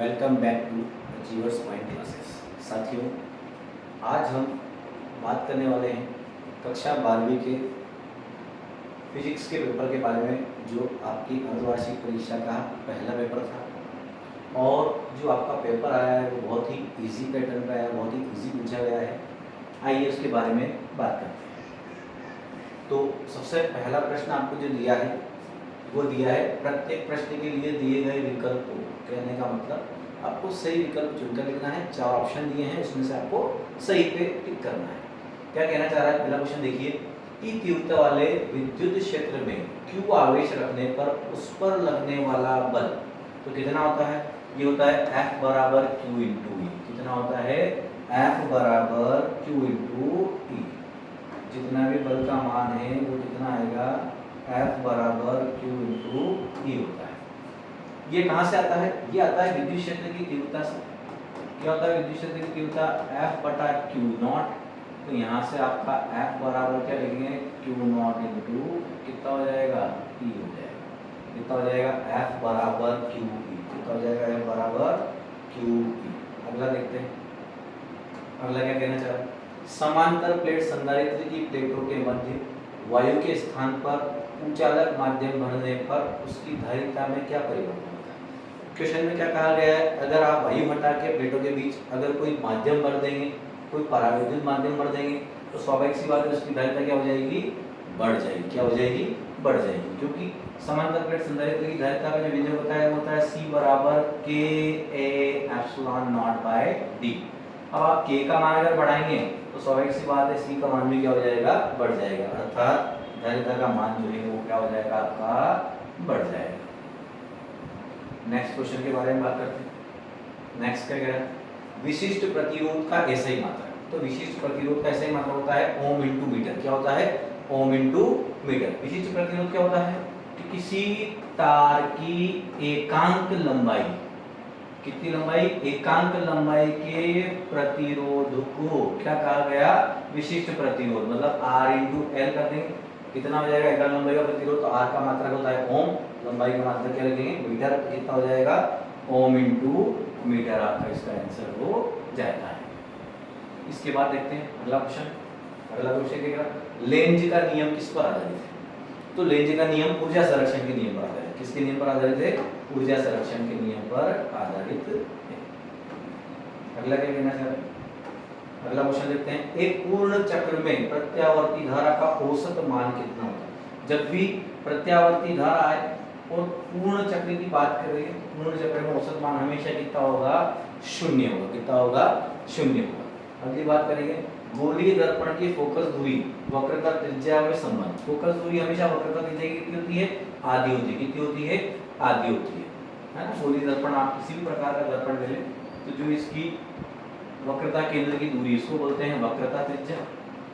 Welcome back to Achievers Point classes. साथियों, आज हम बात करने वाले हैं कक्षा 12वीं के फिजिक्स के पेपर के बारे में, जो आपकी अर्धवार्षिक परीक्षा का पहला पेपर था और जो आपका पेपर आया है वो बहुत ही इजी पैटर्न का है, बहुत ही इजी पूछा गया है। आइए उसके बारे में बात करते हैं। तो सबसे पहला प्रश्न आपको जो दिया है वो दिया है प्रत्येक प्रश्न के लिए दिए गए विकल्प को, कहने का मतलब आपको सही विकल्प चुनकर लिखना है। 4 ऑप्शन दिए हैं, उसमें से आपको सही पे टिक करना है। क्या कहना चाह रहा है? पहला क्वेश्चन देखिए, ई तीव्रता वाले विद्युत क्षेत्र में Q आवेश रखने पर उस पर लगने वाला बल तो कितना होता है? ये होता है F बराबर Q इंटू ई। कितना होता है? F बराबर Q इंटू ई। जितना भी बल का मान है वो कितना आएगा? F बराबर Q इंटू ई होता है। ये कहाँ से आता है? ये आता है विद्युत क्षेत्र की तीव्रता से। क्या होता है विद्युत क्षेत्र की तीव्रता? F बटा Q नॉट। तो यहाँ से आपका F बराबर क्या लिखेंगे? Q नॉट इंटू कितना हो जाएगा? E हो जाएगा। कितना हो जाएगा? F बराबर Q E। कितना हो जाएगा? F बराबर Q E। अगला देखते हैं, अगला क्या कहना चाह रहा है? समांतर प्लेट संधारित्र की प्लेटों के मध्य वायु के स्थान पर उचालक माध्यम भरने पर उसकी धारिता में क्या परिवर्तन होता है? क्वेश्चन में क्या कहा गया है? अगर आप वायु हटा के प्लेटों के बीच अगर कोई माध्यम भर देंगे, कोई परावैद्युत माध्यम भर देंगे, तो स्वाभाविक सी बात है उसकी धारिता क्या हो जाएगी? बढ़ जाएगी। क्या हो जाएगी? बढ़ जाएगी। क्योंकि समांतर प्लेट संधारित्र की धारिता का जो व्यंजक होता है वो होता है C बराबर K A epsilon naught by D। अब आप K का मान अगर बढ़ाएंगे तो स्वाभाविक सी बात है C का मान भी क्या हो जाएगा? बढ़ जाएगा। अर्थात धारिता का मान जो है वो क्या हो जाएगा? आपका बढ़ जाएगा। नेक्स्ट क्वेश्चन के बारे में बात करते हैं। नेक्स्ट क्या कह रहा है? विशिष्ट प्रतिरोध का ऐसा ही मात्रा। तो विशिष्ट प्रतिरोध का ऐसा ही मात्रा होता है ओम इंटू मीटर। क्या होता है? Ohm into metre. विशिष्ट प्रतिरोध क्या होता है? कि किसी तार की एकांक लंबाई, कितनी लंबाई? एकांक लंबाई के प्रतिरोध को क्या कहा गया? विशिष्ट प्रतिरोध। मतलब R इंटू L कर देंगे, कितना हो जाएगा? एकांक लंबाई का प्रतिरोध। तो R का मात्रक होता है ओम, लंबाई का मात्रक क्या लिखेंगे? मीटर। कितना हो जाएगा? ओम इंटू मीटर आपका इसका आंसर हो जाता है। इसके बाद देखते हैं अगला क्वेश्चन। अगला क्वेश्चन क्या? लेंज का नियम किस पर आधारित है? तो लेंज का नियम ऊर्जा संरक्षण के नियम पर आधारित है। किसके नियम पर आधारित है? ऊर्जा संरक्षण के नियम पर आधारित है। अगला क्या कहना चाह रहे हैं? अगला क्वेश्चन देखते हैं, एक पूर्ण चक्र में प्रत्यावर्ती धारा का औसत मान कितना होता है? जब भी प्रत्यावर्ती धारा आए और पूर्ण चक्र की बात कर रहे हैं, पूर्ण चक्र में औसत मान हमेशा कितना होगा? 0 होगा। कितना होगा? 0 होगा। अगली बात करेंगे, गोलीय दर्पण की फोकस दूरी वक्रता त्रिज्या में संबंध। फोकस दूरी हमेशा वक्रता त्रिज्या की कितनी होती है? आधी होती है। कितनी होती है? आधी होती है ना। गोलीय दर्पण आप किसी भी प्रकार का दर्पण ले लें तो जो इसकी वक्रता केंद्र की दूरी इसको बोलते हैं वक्रता त्रिज्या,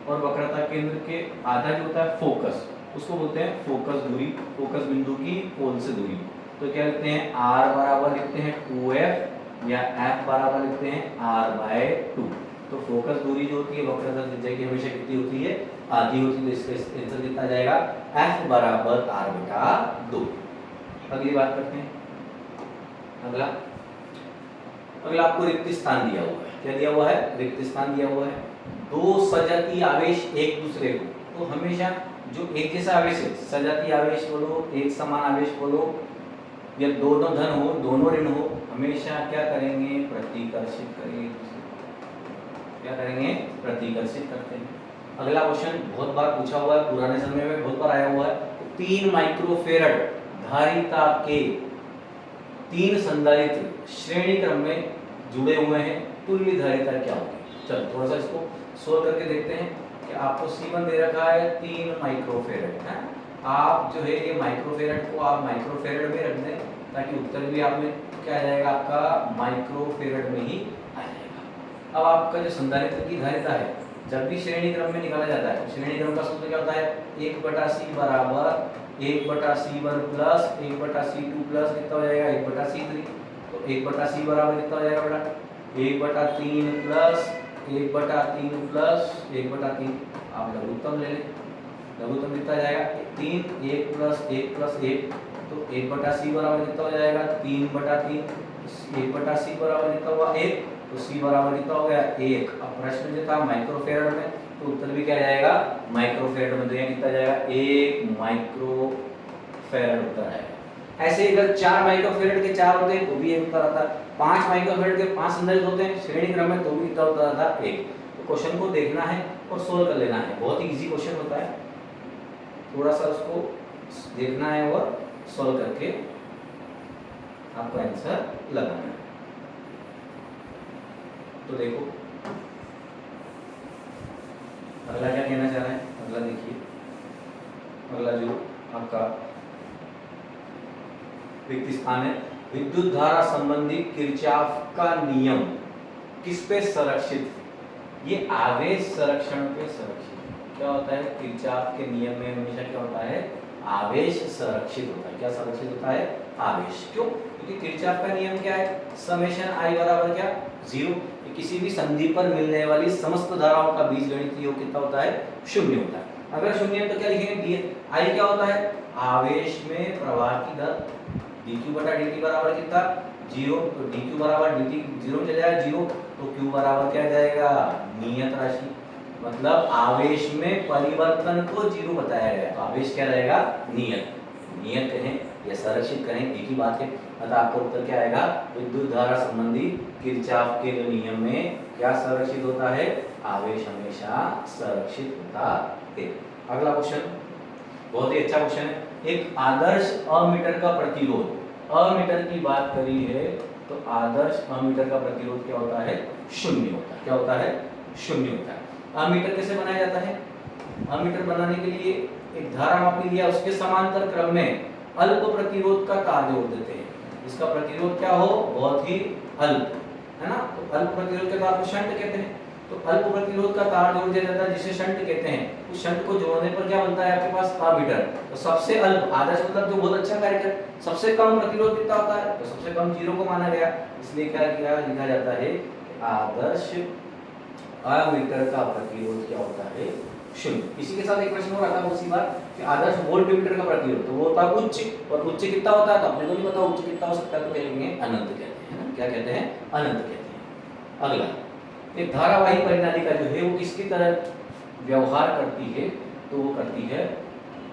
और वक्रता केंद्र के आधा जो होता है फोकस, उसको बोलते हैं फोकस दूरी। फोकस बिंदु की पोल से दूरी। तो क्या लिखते हैं? R बराबर लिखते हैं 2F या F बराबर लिखते हैं R/2। तो फोकस दूरी जो होती है वक्रता त्रिज्या की हमेशा कितनी होती है? आधी होती है। तो इसका आंसर कितना जाएगा? F बराबर R/2। अगली बात करते हैं। अगला आपको रिक्त स्थान दिया हुआ है। क्या दिया हुआ है? रिक्त स्थान दिया हुआ है। दो सजातीय आवेश एक दूसरे को, तो हमेशा जो एक जैसा आवेश है, सजातीय आवेश बोलो, एक समान आवेश बोलो, या दोनों धन हो दोनों ऋण हो, हमेशा क्या करेंगे? प्रतिकर्षित करेंगे। क्या करेंगे? प्रतिकर्षित करते हैं। अगला क्वेश्चन बहुत बार पूछा हुआ है, पुराने समय में बहुत बार आया हुआ है। 3 माइक्रोफेरड धारिता के 3 संधारित्र श्रेणी क्रम में जुड़े हुए हैं, तुल्य धारिता क्या होगी? चलो थोड़ा सा इसको सोल्व करके देखते हैं कि आपको C1 दे रखा है 3 माइक्रोफेरड है। आप जो है ये माइक्रोफेरड को आप माइक्रोफेरड में रख दें ताकि उत्तर भी आप में क्या आ जाएगा? आपका माइक्रोफेरड में ही आ जाएगा। अब आपका जो संधारित्र की धारिता है जब भी श्रेणी क्रम में निकाला जाता है, श्रेणी क्रम का सूत्र क्या होता है? 1/C बराबर 1/C1 प्लस 1/C2 प्लस कितना हो जाएगा? 1/C3। तो 1/C बराबर कितना हो जाएगा बेटा? 1/3 प्लस 1/3 प्लस 1/3। आप लघुत्तम ले लें, लघुत्तम कितना जाएगा? 3 1 प्लस 1 प्लस 1। तो 1/C बराबर कितना हो जाएगा? 3/3। A बटा C बराबर कितना हुआ 1, तो C बराबर कितना हो गया 1। अब प्रश्न जो था माइक्रोफेरेड में, तो उत्तर भी क्या जाएगा माइक्रोफेरेड में, तो यहाँ कितना जाएगा 1 माइक्रोफेरेड उत्तर आएगा। ऐसे ही अगर 4 माइक्रोफेरेड के 4 होते हैं तो भी 1 उत्तर आता है, 5 माइक्रोफेरेड के 5 संधारित्र होते हैं श्रेणी क्रम में तो भी कितना उत्तर आता है 1। तो क्वेश्चन को देखना है और सोल्व कर लेना है, बहुत ही इजी क्वेश्चन होता है, थोड़ा सा उसको देखना है और सोल्व करके आपको आंसर लगाना है। तो देखो अगला क्या कहना चाह रहा है, अगला देखिए, अगला जो आपका रिक्त स्थान है, विद्युत धारा संबंधी किरचॉफ का नियम किस पे संरक्षित, ये आवेश संरक्षण पे संरक्षित। क्या होता है किरचॉफ के नियम में हमेशा क्या होता है आवेश संरक्षित होता है। क्या संरक्षित होता है आवेश, क्यों, क्योंकि किरचॉफ का नियम क्या है समेशन I बराबर क्या 0, किसी भी संधि पर मिलने वाली समस्त धाराओं का बीजगणितीय योग कितना होता है 0 होता है। अगर 0 है तो क्या लिखेंगे I क्या होता है आवेश में प्रवाह की दर, dq बटा dt बराबर कितना 0, तो dq बराबर dt 0 में चला जाएगा 0, तो q बराबर क्या जाएगा नियत राशि, मतलब आवेश में परिवर्तन को 0 बताया गया, तो आवेश क्या रहेगा नियत, नियत कहें या संरक्षित कहें एक ही बात है। अतः आपका उत्तर क्या आएगा विद्युत धारा संबंधी किरचॉफ के नियम में क्या संरक्षित होता है आवेश हमेशा संरक्षित होता है। अगला क्वेश्चन बहुत ही अच्छा क्वेश्चन है, एक आदर्श अमीटर का प्रतिरोध, अमीटर की बात करी है तो आदर्श अमीटर का प्रतिरोध क्या होता है 0 होता है। क्या होता है 0 होता है। अमीटर कैसे बनाया जाता है, अमीटर बनाने के लिए एक धारा मापी लिया, उसके समांतर क्रम में अल्प प्रतिरोध का तार जोड़ देते हैं, इसका प्रतिरोध क्या हो बहुत ही अल्प है ना, तो अल्प प्रतिरोध के तार को शंट कहते हैं। तो अल्प प्रतिरोध का तार जोड़ दिया जाता है जिसे शंट कहते हैं, उस शंट को जोड़ने पर क्या बनता है आपके पास अमीटर, तो सबसे अल्प आदर्श मतलब जो बहुत अच्छा कार्य करे, सबसे कम प्रतिरोध कितना होता है तो सबसे कम 0 को माना गया, इसलिए क्या किया लिखा जाता है आदर्श अमीटर का प्रतिरोध क्या होता है 0। इसी के साथ एक प्रश्न और आता है उसी बात कि आदर्श वोल्टमीटर का प्रतिरोध, तो वो होता है उच्च, और उच्च कितना होता है तो अपने को नहीं पता उच्च कितना हो सकता है, तो कहेंगे अनंत कहते हैं ना, क्या कहते हैं अनंत कहते हैं। अगला एक धारावाही परिनालिका जो है वो किसकी तरह व्यवहार करती है, तो वो करती है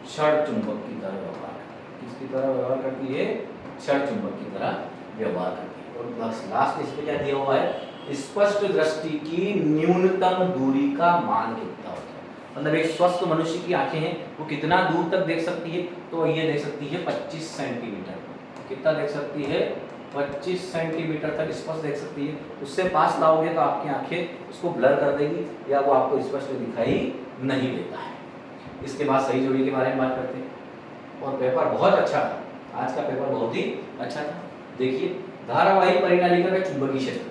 क्षण चुंबक की तरह व्यवहार, किसकी तरह व्यवहार करती है क्षण चुंबक की तरह व्यवहार करती है। और लास्ट इस पे क्या दिया हुआ है स्पष्ट दृष्टि की न्यूनतम दूरी का मान कितना होता है, मतलब एक स्वस्थ मनुष्य की आंखें हैं वो कितना दूर तक देख सकती है, तो ये देख सकती है 25 सेंटीमीटर, कितना देख सकती है 25 सेंटीमीटर तक स्पष्ट देख सकती है। उससे पास लाओगे तो आपकी आंखें उसको ब्लर कर देगी या वो आपको स्पष्ट दिखाई नहीं देता है। इसके बाद सही जोड़ी के बारे में बात करते हैं, और पेपर बहुत अच्छा था, आज का पेपर बहुत ही अच्छा था। देखिए धारावाही परिनालिका का चुंबकीय क्षेत्र,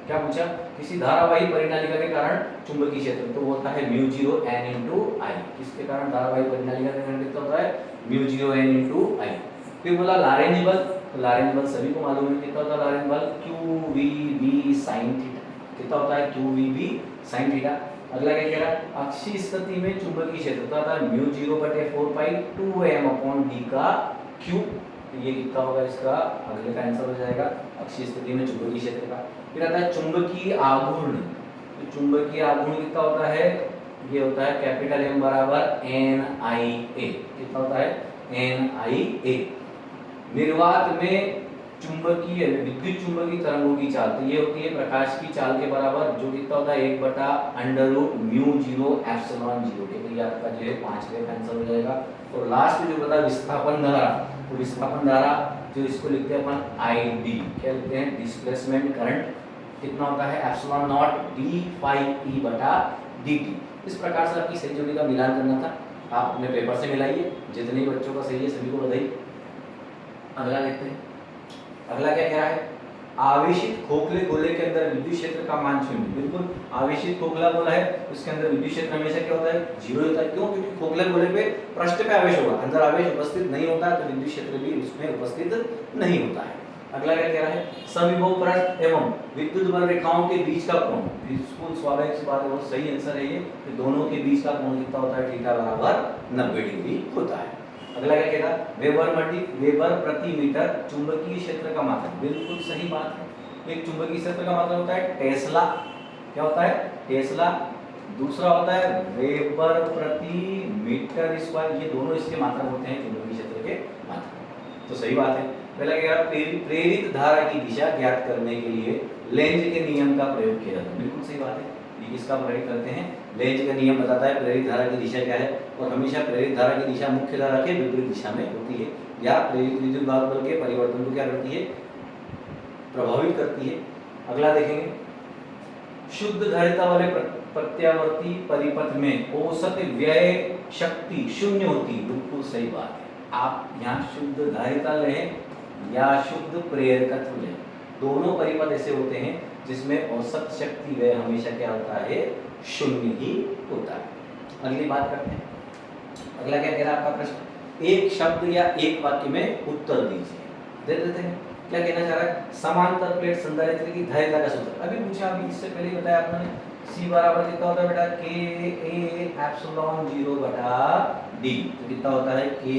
क्या पूछा किसी धारावाही परिनालिका के कारण चुंबकीय क्षेत्र, तो वो होता है μ0 n into I, किसके कारण धारावाही परिनालिका के कारण कितना होता है μ0 n into I। फिर बोला लॉरेंज बल, तो लॉरेंज बल सभी को मालूम है कितना होता है लॉरेंज बल QVB sin थीटा, कितना होता है QVB sin थीटा। अगला क्या कह रहा है अक्षीय स्थिति में चुंबकीय क्षेत्र होता है μ0 बटे 4 पाई 2m अपॉन d का q, तो ये कितना होगा इसका अगले का आंसर हो जाएगा अक्षीय स्थिति में चुंबकीय क्षेत्र का। फिर आता है चुंबकीय आघूर्ण, तो चुंबकीय आघूर्ण कितना होता है ये होता है कैपिटल M बराबर NIA, कितना होता है NIA। निर्वात में चुंबकीय विद्युत चुंबकीय तरंगों की चाल, तो ये होती है प्रकाश की चाल के बराबर, जो कितना होता है 1/√μ0 एप्सिलॉन 0 के, तो ये आपका जो है 5वें का आंसर हो जाएगा। और लास्ट जो बता विस्थापन धारा, तो विस्थापन धारा जो इसको लिखते हैं अपन ID, क्या लिखते हैं डिस्प्लेसमेंट करंट, कितना होता है epsilon not d phi E बटा dt। इस प्रकार से आपकी सही जोड़ी का मिलान करना था, आप अपने पेपर से मिलाइए, जितने बच्चों का सही है सभी को बधाई। अगला देखते हैं, अगला क्या कह रहा है आवेशित खोखले गोले के अंदर विद्युत क्षेत्र का मान 0। बिल्कुल आवेशित खोखला गोला है उसके अंदर विद्युत क्षेत्र हमेशा क्या होता है 0 होता है, क्यों, क्योंकि खोखले गोले पे पृष्ठ पे आवेश होगा, अंदर आवेश उपस्थित नहीं होता है तो विद्युत क्षेत्र भी उसमें उपस्थित नहीं होता है। अगला क्या कह रहा है समविभव पृष्ठ एवं विद्युत बल रेखाओं के बीच का कोण, बिल्कुल स्वाभाविक सी बात है, बहुत सही आंसर है ये, कि दोनों के बीच का कोण कितना होता है थीटा बराबर 90 डिग्री होता है। अगला क्या कहेगा, वेबर प्रति मीटर चुंबकीय क्षेत्र का मात्रक। बिल्कुल सही बात है। एक चुंबकीय क्षेत्र का मात्रक होता है टेस्ला, क्या होता है, टेस्ला। दूसरा होता है वेबर प्रति मीटर स्क्वायर, ये दोनों इसके मात्रक होते हैं चुंबकीय क्षेत्र के मात्रक। तो सही बात है। पहला क्या, प्रेरित धारा की दिशा ज्ञात करने के लिए लेंज के नियम का प्रयोग किया जाता है। बिल्कुल सही बात है। ये किसका प्रयोग करते हैं, लेंज का नियम बताता है प्रेरित धारा की दिशा क्या है, और हमेशा प्रेरित धारा की दिशा मुख्य धारा के विपरीत दिशा में होती है, या प्रेरित विद्युत भाग बल के परिवर्तन को क्या करती है, प्रभावित करती है। अगला देखेंगे, शुद्ध धारिता वाले प्रत्यावर्ती परिपथ में औसत व्यय शक्ति शून्य होती। बिल्कुल सही बात है। आप यहाँ शुद्ध धारिता लें या शुद्ध प्रेरकत्व लें, दोनों परिपथ ऐसे होते हैं जिसमें औसत शक्ति व्यय हमेशा क्या होता है, शून्य ही होता है। अगली बात करते हैं। अगला क्या कह रहा है आपका प्रश्न, एक शब्द या एक वाक्य में उत्तर दीजिए। दे देते हैं। क्या कहना चाह रहा है, समांतर प्लेट संधारित्र की धारिता का सूत्र। अभी पूछा, अभी इससे पहले ही बताया आपने, C बराबर कितना होता है बेटा, Ka एप्सिलॉन 0 बटा D। तो कितना होता है, Ka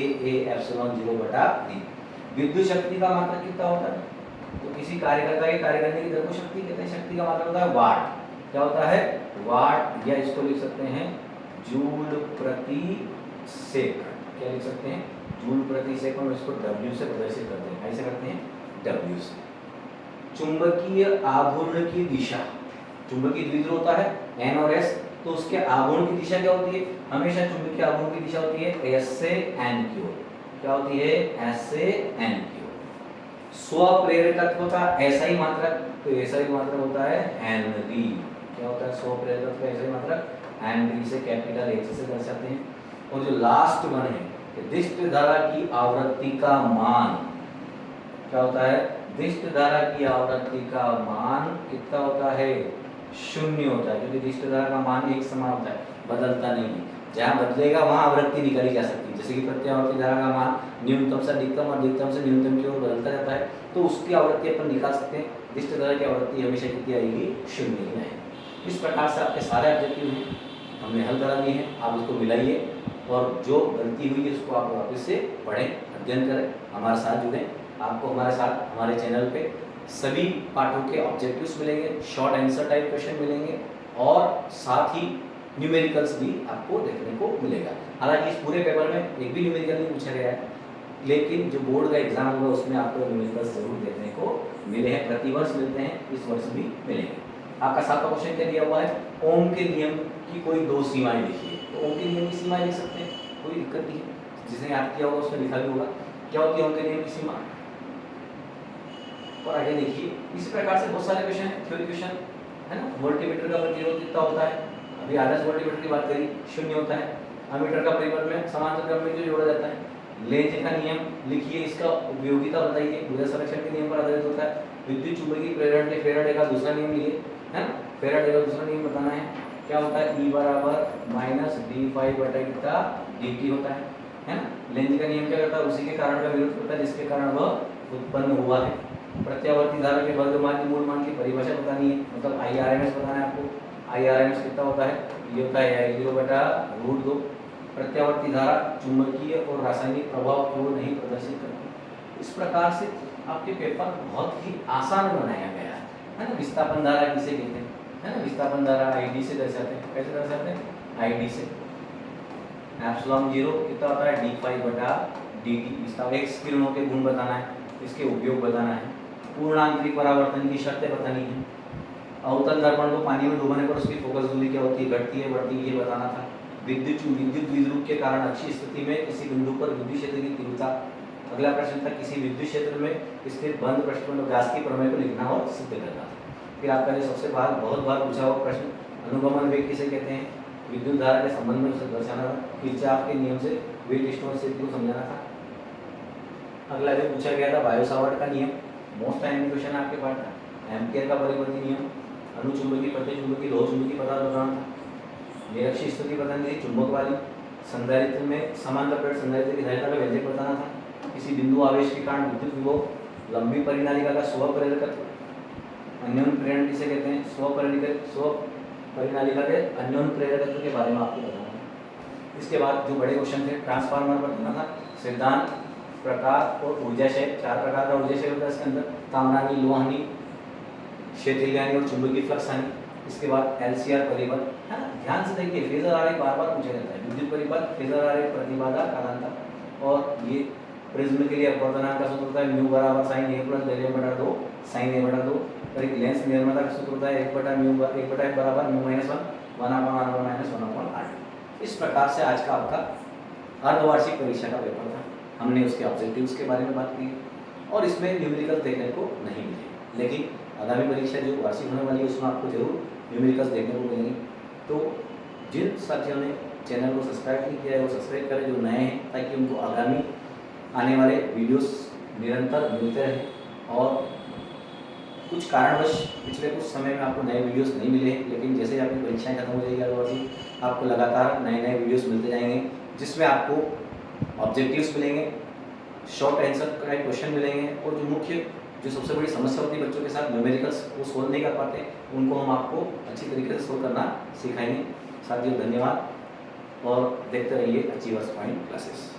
एप्सिलॉन 0 बटा D। विद्युत शक्ति का मात्रक कितना होता है, तो किसी कार्यकर्ता के कार्य करने की दर को शक्ति कहते हैं। शक्ति का मात्रक होता है वाट। क्या होता है, वाट, या इसको लिख सकते हैं जूल प्रति सेकंड। क्या लिख सकते हैं, जूल प्रति सेकंड। इसको W से प्रदर्शित करते हैं, कैसे करते हैं, W से। चुंबकीय आघूर्ण की दिशा, चुंबकीय द्विध्रुव होता है N और S, तो उसके आघूर्ण की दिशा क्या होती है, हमेशा चुंबकीय आघूर्ण की दिशा होती है S से N की ओर। क्या होती है, S से N की ओर। स्वप्रेरकत्व का ऐसा ही मात्रक, तो ऐसा ही मात्रक होता है हेनरी। क्या होता है, स्वप्रेरकत्व का ऐसा ही मात्रक हेनरी से कैपिटल H से दर्शाते हैं। और जो लास्ट वन है, दिष्ट धारा की आवृत्ति का मान, क्या होता है, दिष्ट धारा की आवृत्ति का मान कितना होता है, शून्य होता है, क्योंकि दिष्ट धारा का मान एक समान होता है, बदलता नहीं है। जहाँ बदलेगा वहाँ आवृत्ति निकाली जा सकती है। जैसे कि प्रत्यावर्ती धारा का मान न्यूनतम से अधिकतम और अधिकतम से न्यूनतम की ओर बदलता रहता है, तो उसकी आवृत्ति अपन निकाल सकते हैं। दिष्ट धारा की आवृत्ति हमेशा कितनी आएगी, शून्य ही आएगी। इस प्रकार से आपके सारे ऑब्जेक्टिव हैं, हमने हल करा दिए हैं। आप इसको मिलाइए और जो गलती हुई है उसको आप वापस से पढ़ें, अध्ययन करें, हमारे साथ जुड़ें। आपको हमारे साथ हमारे चैनल पे सभी पाठों के ऑब्जेक्टिव्स मिलेंगे, शॉर्ट आंसर टाइप क्वेश्चन मिलेंगे, और साथ ही न्यूमेरिकल्स भी आपको देखने को मिलेगा। हालांकि इस पूरे पेपर में एक भी न्यूमेरिकल नहीं पूछा गया है, लेकिन जो बोर्ड का एग्जाम होगा उसमें आपको न्यूमेरिकल्स जरूर देखने को मिले हैं। प्रतिवर्ष मिलते हैं, इस वर्ष भी मिलेंगे। आपका 7वां क्वेश्चन क्या दिया हुआ है, ओम के नियम की कोई दो सीमाएं लिखिए। तो ओम के नियम की सीमाएं लिख सकते हैं, कोई दिक्कत नहीं है। जिसने याद किया होगा उसमें लिखा भी होगा। क्या होती है ओम के नियम की सीमा, और आगे देखिए। इसी प्रकार से बहुत सारे क्वेश्चन हैं, थ्योरी क्वेश्चन है ना। वोल्टमीटर का प्रतिरोध कितना होता है, अभी आदर्श वोल्टमीटर की बात करी, शून्य होता है। अमीटर का परिपथ में समांतर क्रम में जो जोड़ा जाता है। लेंज का नियम लिखिए, इसका उपयोगिता बताइए, ऊर्जा संरक्षण के नियम पर आधारित होता है। विद्युत चुंबकीय प्रेरण के फेराडे का दूसरा नियम लिए, है ना, फेराडे का दूसरा नियम बताना है। क्या होता है, E बराबर माइनस d5 बटा कितना dt होता है ना। लेंज का नियम क्या करता है, उसी के कारण का विरोध करता है जिसके कारण वह उत्पन्न हुआ है। प्रत्यावर्ती धारा के वर्गमान की मूल मान की परिभाषा बतानी है, मतलब IRMS बताना है आपको। IRMS कितना होता है, ये होता है I0 बटा √2। प्रत्यावर्ती धारा चुंबकीय और रासायनिक प्रभाव को नहीं प्रदर्शित करती। इस प्रकार से आपके पेपर बहुत ही आसान बनाया गया है ना। विस्थापन धारा किसे कहते हैं, है ना, विस्थापन धारा ID से दर्शाते हैं। कैसे दर्शाते हैं, ID से। एप्सिलॉन 0 कितना होता है, d5 बटा dt। विस्थापन एक्स किरणों के गुण बताना है, इसके उपयोग बताना है। पूर्णांतरिक परावर्तन की शर्तें बतानी है। अवतल दर्पण को पानी में डुबाने पर उसकी फोकस दूरी क्या होती है, घटती है बढ़ती है, ये बताना था। विद्युत द्विध्रुव के कारण अच्छी स्थिति में किसी बिंदु पर विद्युत क्षेत्र की तीव्रता। अगला प्रश्न था, किसी विद्युत क्षेत्र में स्थित बंद पृष्ठबंध व्यास की प्रमेय को लिखना और सिद्ध करना था। फिर आपका जो सबसे बहुत बार पूछा हुआ प्रश्न, अनुगमन वेग किसे कहते हैं, विद्युत धारा के संबंध में उसे दर्शाना था। किरचॉफ के नियम से वेट-स्टोन स्थिति को समझाना था। अगला जो पूछा गया था बायो सावर्ट का नियम, मोस्ट टाइम क्वेश्चन आपके पास था। एम्पियर का परिपथी नियम, अनुचुंबकीय प्रतिचुंबकीय लोह चुंबकीय पदार्थ बताना था। निरक्षीय स्थिति बतानी थी चुंबक वाली। संधारित्र में समांतर प्लेट संधारित्र की धारिता का व्यंजक बताना था। किसी बिंदु आवेश के कारण विद्युत विभव, लंबी परिनालिका का स्वप्रेरकत्व, अन्योन्य प्रेरण किसे कहते हैं, स्वपरिनालिका के अन्योन्य प्रेरकत्व के बारे में आपको बताना है। इसके बाद जो बड़े क्वेश्चन थे, ट्रांसफार्मर बताना था, सिद्धांत, प्रकार और ऊर्जा क्षय। 4 प्रकार का ऊर्जा क्षय होता है इसके अंदर, ताम्रानी, लोहानी, क्षेत्रीय हानि और चुंबकीय फ्लक्स हानि। इसके बाद LCR परिबल है ना, ध्यान से देखिए, फेजर आरेख बार बार पूछा जाता है। विद्युत परिपथ, फेजर आरेख, प्रतिबाधा, कालांतर। और ये प्रिज्म के लिए अपवर्तनांक का सूत्र होता है म्यू बराबर sign A plus del A बटा 2 साइन ए बटा 2। और एक लेंस निर्माता का सूत्र होता है 1 बटा f बराबर mu minus 1 1 upon r minus 1 upon r। इस प्रकार से आज का आपका अर्धवार्षिक परीक्षा का पेपर था। हमने उसके ऑब्जेक्टिव्स के बारे में बात की और इसमें न्यूमेरिकल देखने को नहीं मिले, लेकिन आगामी परीक्षा जो वार्षिक होने वाली है उसमें आपको जरूर न्यूमेरिकल्स देखने को मिलेंगे। तो जिन साथियों ने चैनल को सब्सक्राइब नहीं किया है वो सब्सक्राइब करें, जो नए हैं, ताकि उनको आगामी आने वाले वीडियोस निरंतर मिलते रहें। और कुछ कारणवश पिछले कुछ समय में आपको नए वीडियोस नहीं मिले हैं, लेकिन जैसे आपकी परीक्षाएं खत्म हो जाएगी अर्धवार्षिक, आपको लगातार नए नए वीडियोस मिलते जाएंगे, जिसमें आपको ऑब्जेक्टिव्स मिलेंगे, शॉर्ट आंसर का क्वेश्चन मिलेंगे और जो मुख्य जो सबसे बड़ी समस्या होती है बच्चों के साथ न्यूमेरिकल्स, वो सोल्व नहीं कर पाते, उनको हम आपको अच्छी तरीके से सोल्व करना सिखाएंगे। साथियों धन्यवाद और देखते रहिए अचीवर्स पॉइंट क्लासेस।